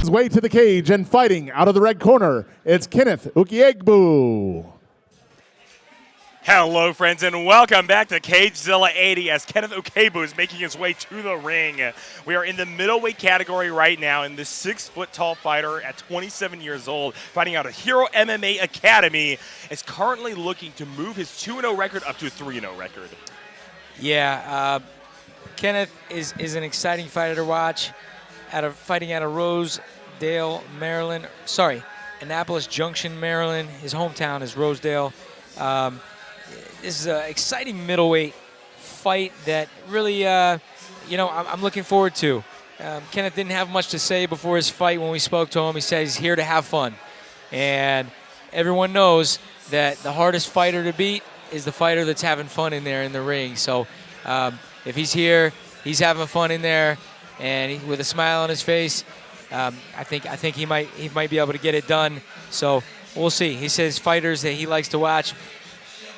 his way to the cage and fighting out of the red corner, it's Kenneth Ukaegbu. Hello, friends, and welcome back to CageZilla 80 as Kenneth Ukaegbu is making his way to the ring. We are in the middleweight category right now, and this 6-foot-tall fighter at 27 years old, fighting out of Hero MMA Academy, is currently looking to move his 2-0 record up to a 3-0 record. Yeah, Kenneth is an exciting fighter to watch. Fighting out of Rosedale, Maryland. Sorry, Annapolis Junction, Maryland. His hometown is Rosedale. This is an exciting middleweight fight that really, I'm looking forward to. Kenneth didn't have much to say before his fight when we spoke to him. He said he's here to have fun. And everyone knows that the hardest fighter to beat is the fighter that's having fun in there in the ring. So if he's here, he's having fun in there, and with a smile on his face, I think he might be able to get it done. So we'll see. He says fighters that he likes to watch: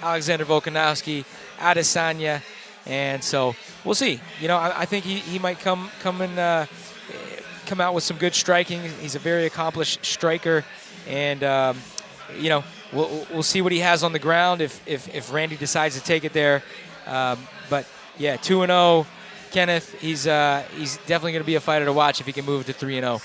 Alexander Volkanovski, Adesanya, and so we'll see. I think he might come out with some good striking. He's a very accomplished striker, and we'll see what he has on the ground if Randy decides to take it there. But yeah, 2-0, Kenneth. He's definitely going to be a fighter to watch if he can move it to 3-0.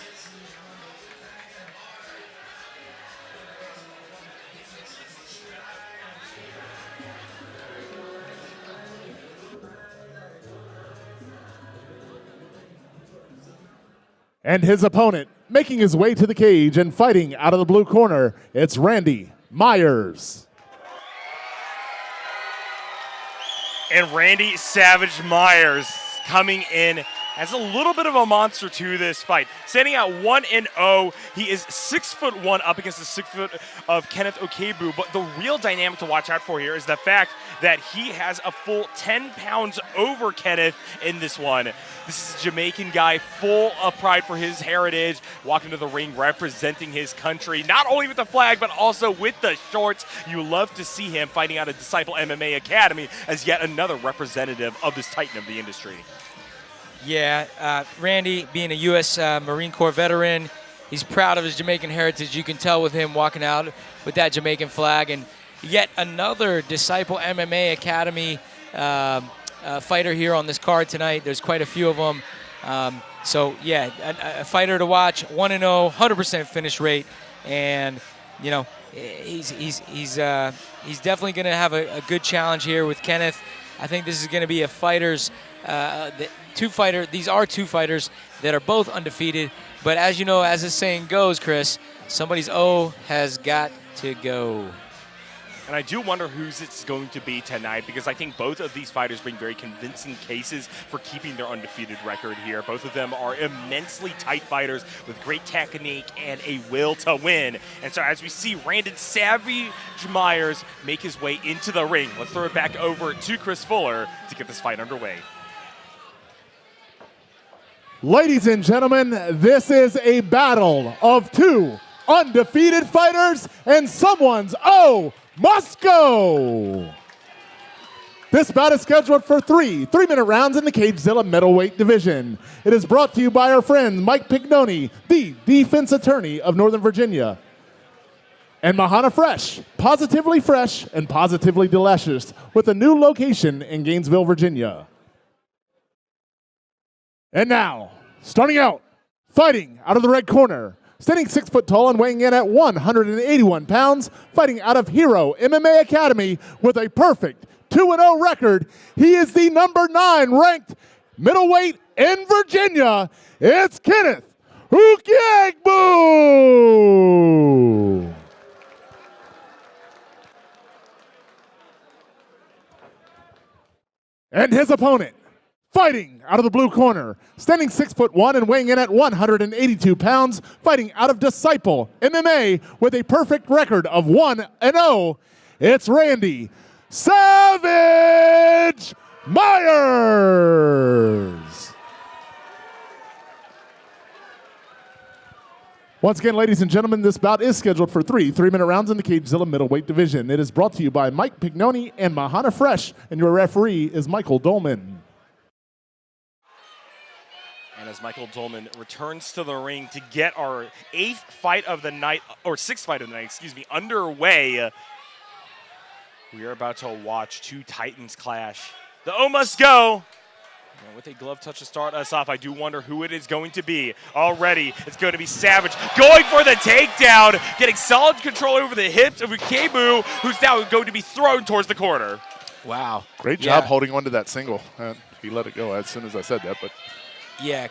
And his opponent, making his way to the cage and fighting out of the blue corner, it's Randy Myers. And Randy Savage Myers coming in as a little bit of a monster to this fight. Standing at 1-0, he is 6'1" up against the 6 foot of Kenneth Ukaegbu. But the real dynamic to watch out for here is the fact that he has a full 10 pounds over Kenneth in this one. This is a Jamaican guy full of pride for his heritage, walking to the ring representing his country, not only with the flag, but also with the shorts. You love to see him fighting out of Disciple MMA Academy as yet another representative of this titan of the industry. Yeah, Randy, being a U.S. Marine Corps veteran, he's proud of his Jamaican heritage. You can tell with him walking out with that Jamaican flag. And yet another Disciple MMA Academy fighter here on this card tonight. There's quite a few of them. So, yeah, a fighter to watch, 1-0, 100% finish rate. And, he's definitely going to have a good challenge here with Kenneth. I think this is going to be a fighter's these are two fighters that are both undefeated, but as you know, as the saying goes, Chris, somebody's O has got to go. And I do wonder whose it's going to be tonight, because I think both of these fighters bring very convincing cases for keeping their undefeated record here. Both of them are immensely tight fighters with great technique and a will to win. And so as we see Randy Savage Myers make his way into the ring, let's throw it back over to Chris Fuller to get this fight underway. Ladies and gentlemen, this is a battle of two undefeated fighters, and someone's O must go. This bout is scheduled for three-minute rounds in the CageZilla middleweight division. It is brought to you by our friend Mike Pignoni, the defense attorney of Northern Virginia, and Mahana Fresh, positively fresh and positively delicious, with a new location in Gainesville, Virginia. And now, starting out, fighting out of the red corner, standing 6 foot tall and weighing in at 181 pounds, fighting out of Hero MMA Academy with a perfect 2-0 record. He is the number 9 ranked middleweight in Virginia. It's Kenneth Ukaegbu. And his opponent, fighting out of the blue corner, standing 6'1" and weighing in at 182 pounds, fighting out of Disciple MMA with a perfect record of 1-0, it's Randy Savage Myers. Once again, ladies and gentlemen, this bout is scheduled for three-minute rounds in the CageZilla middleweight division. It is brought to you by Mike Pignoni and Mahana Fresh, and your referee is Michael Dolman. And as Michael Dolman returns to the ring to get our 6th fight of the night, underway, we are about to watch two Titans clash. The O must go. And with a glove touch to start us off, I do wonder who it is going to be. Already, it's going to be Savage going for the takedown, getting solid control over the hips of Ukaegbu, who's now going to be thrown towards the corner. Wow. Great job holding on to that single. He let it go as soon as I said that, but. Yeah,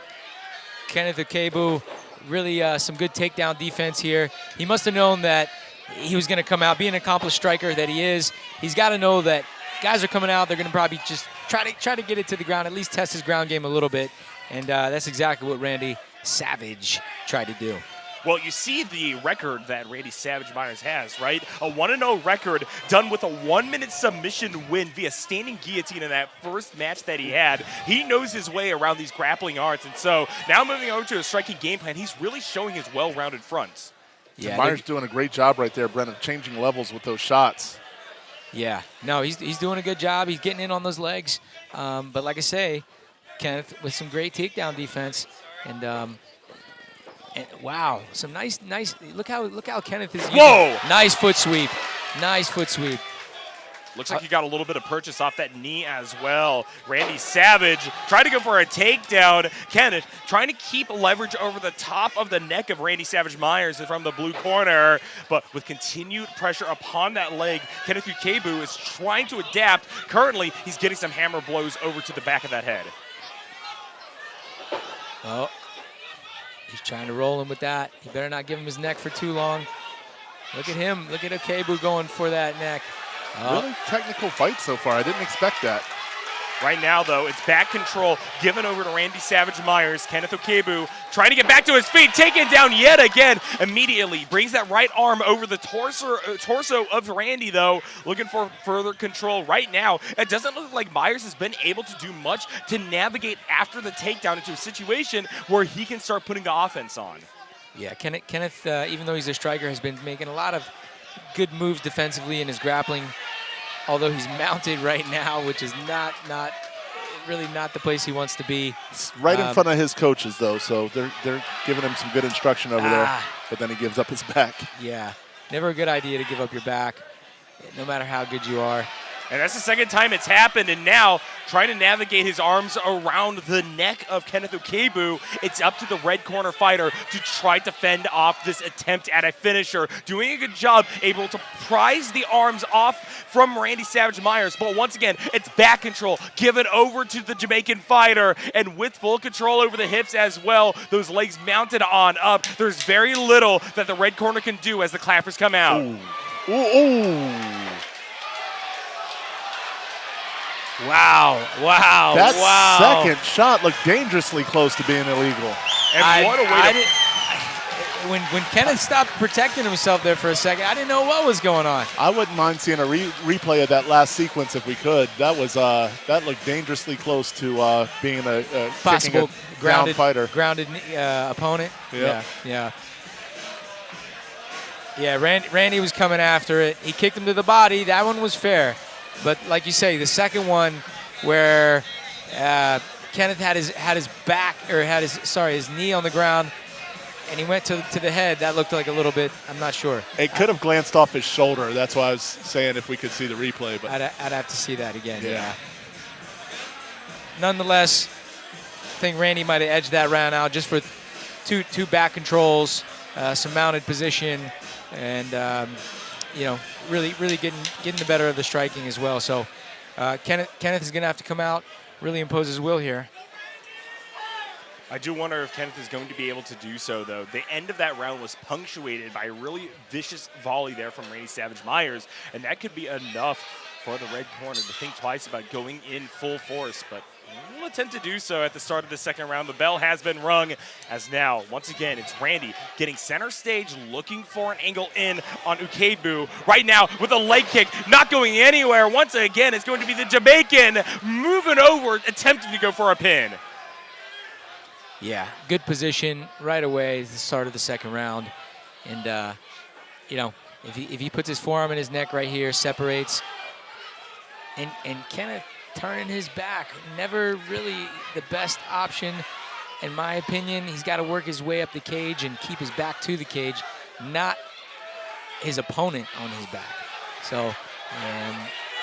Kenneth Ukaegbu, really some good takedown defense here. He must have known that he was going to come out, being an accomplished striker that he is. He's got to know that guys are coming out. They're going to probably just try to get it to the ground, at least test his ground game a little bit. And that's exactly what Randy Savage tried to do. Well, you see the record that Randy Savage Myers has, right? A 1-0 record done with a 1-minute submission win via standing guillotine in that first match that he had. He knows his way around these grappling arts. And so now moving over to a striking game plan, he's really showing his well-rounded fronts. Yeah, Myers doing a great job right there, Brennan, changing levels with those shots. Yeah, no, he's doing a good job. He's getting in on those legs. But like I say, Kenneth with some great takedown defense. And wow, some nice. Look how Kenneth is. Whoa! Nice foot sweep. Nice foot sweep. Looks like he got a little bit of purchase off that knee as well. Randy Savage trying to go for a takedown. Kenneth trying to keep leverage over the top of the neck of Randy Savage Myers from the blue corner. But with continued pressure upon that leg, Kenneth Ukaegbu is trying to adapt. Currently, he's getting some hammer blows over to the back of that head. Oh, he's trying to roll him with that. He better not give him his neck for too long. Look at him. Look at Ukaegbu going for that neck. Really technical fight so far. I didn't expect that. Right now, though, it's back control given over to Randy Savage Myers. Kenneth Ukaegbu trying to get back to his feet, taken down yet again. Immediately brings that right arm over the torso of Randy, though, looking for further control. Right now, it doesn't look like Myers has been able to do much to navigate after the takedown into a situation where he can start putting the offense on. Yeah, Kenneth, even though he's a striker, has been making a lot of good moves defensively in his grappling, although he's mounted right now, which is really not the place he wants to be. It's right in front of his coaches, though, so they're giving him some good instruction over there, but then he gives up his back. Yeah, never a good idea to give up your back, no matter how good you are. And that's the second time it's happened, and now trying to navigate his arms around the neck of Kenneth Ukaegbu. It's up to the red corner fighter to try to fend off this attempt at a finisher. Doing a good job, able to prise the arms off from Randy Savage Myers. But once again, it's back control given over to the Jamaican fighter, and with full control over the hips as well, those legs mounted on up. There's very little that the red corner can do as the clappers come out. Ooh. Ooh. Wow. That second shot looked dangerously close to being illegal. And what a way to... When Kenneth stopped protecting himself there for a second, I didn't know what was going on. I wouldn't mind seeing a replay of that last sequence if we could. That was that looked dangerously close to being a possible grounded fighter, grounded opponent. Yeah. Randy was coming after it. He kicked him to the body. That one was fair. But like you say, the second one where Kenneth had his back, or his knee on the ground, and he went to the head, that looked like a little bit, I'm not sure. It could have glanced off his shoulder. That's why I was saying if we could see the replay. But I'd have to see that again, yeah. Nonetheless, I think Randy might have edged that round out just for two back controls, some mounted position, and really getting the better of the striking as well. So Kenneth is going to have to come out, really impose his will here. I do wonder if Kenneth is going to be able to do so, though. The end of that round was punctuated by a really vicious volley there from Randy Savage Myers, and that could be enough for the red corner to think twice about going in full force, but we'll attempt to do so at the start of the second round. The bell has been rung, as now, once again, it's Randy getting center stage, looking for an angle in on Ukaegbu. Right now, with a leg kick, not going anywhere. Once again, it's going to be the Jamaican moving over, attempting to go for a pin. Yeah, good position right away at the start of the second round. And, if he puts his forearm in his neck right here, separates, and Kenneth turning his back, never really the best option. in my opinion, he's got to work his way up the cage and keep his back to the cage, not his opponent on his back. So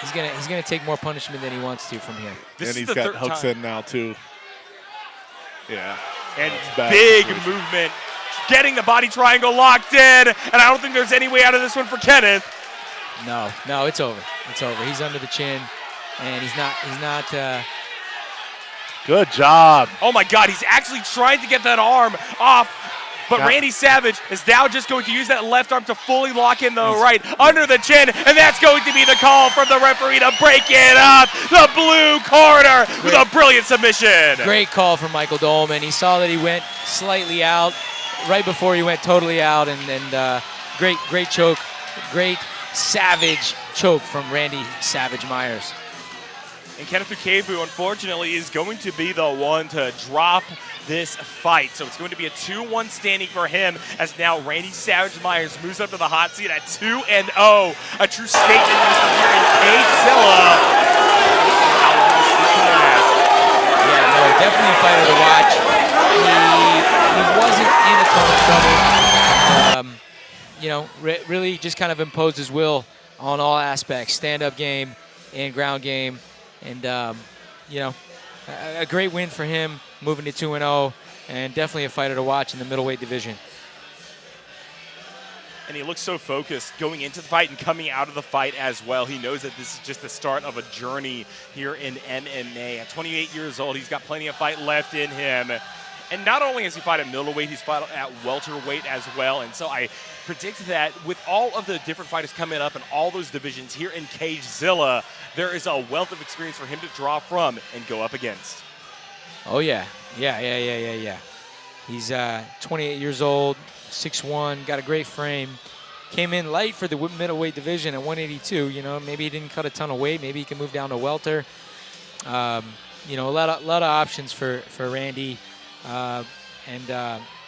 he's gonna take more punishment than he wants to from here. This and is he's the got third hooks time. in now too. Yeah. And bad big situation. movement, getting the body triangle locked in, and I don't think there's any way out of this one for Kenneth. No, it's over. It's over. He's under the chin, and he's not. Good job. Oh my God, he's actually trying to get that arm off, but Yeah. Randy Savage is now just going to use that left arm to fully lock in the right under the chin, and that's going to be the call from the referee to break it up. The blue corner with a brilliant submission. Great call from Michael Dolman. He saw that he went slightly out right before he went totally out, and great choke, great savage choke from Randy Savage Myers. And Kenneth Ukaegbu, unfortunately, is going to be the one to drop this fight. So it's going to be a 2-1 standing for him, as now Randy Savage Myers moves up to the hot seat at 2-0. A true statement here in CageZilla. Yeah, no, definitely a fighter to watch. He wasn't in a ton of trouble. Really just kind of imposed his will on all aspects, stand-up game and ground game. And, a great win for him, moving to 2-0, and definitely a fighter to watch in the middleweight division. And he looks so focused going into the fight and coming out of the fight as well. He knows that this is just the start of a journey here in MMA. At 28 years old, he's got plenty of fight left in him. And not only has he fought at middleweight, he's fought at welterweight as well. And so I predict that with all of the different fighters coming up in all those divisions here in CageZilla, there is a wealth of experience for him to draw from and go up against. Oh, yeah. He's 28 years old, 6'1", got a great frame. Came in light for the middleweight division at 182. Maybe he didn't cut a ton of weight. Maybe he can move down to welter. A lot of options for Randy.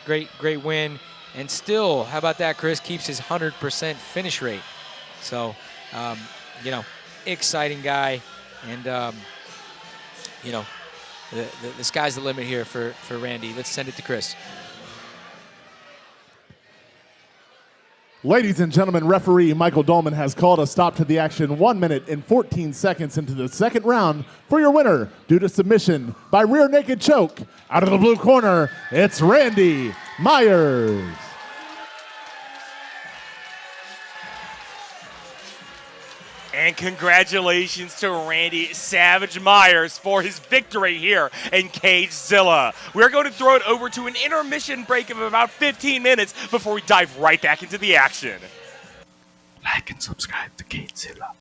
Great win. And still, how about that, Chris? Keeps his 100% finish rate. So, exciting guy. And, the sky's the limit here for Randy. Let's send it to Chris. Ladies and gentlemen, referee Michael Dolman has called a stop to the action 1 minute and 14 seconds into the second round for your winner due to submission by rear naked choke. Out of the blue corner, it's Randy Myers. And congratulations to Randy Savage Myers for his victory here in CageZilla. We're going to throw it over to an intermission break of about 15 minutes before we dive right back into the action. Like and subscribe to CageZilla.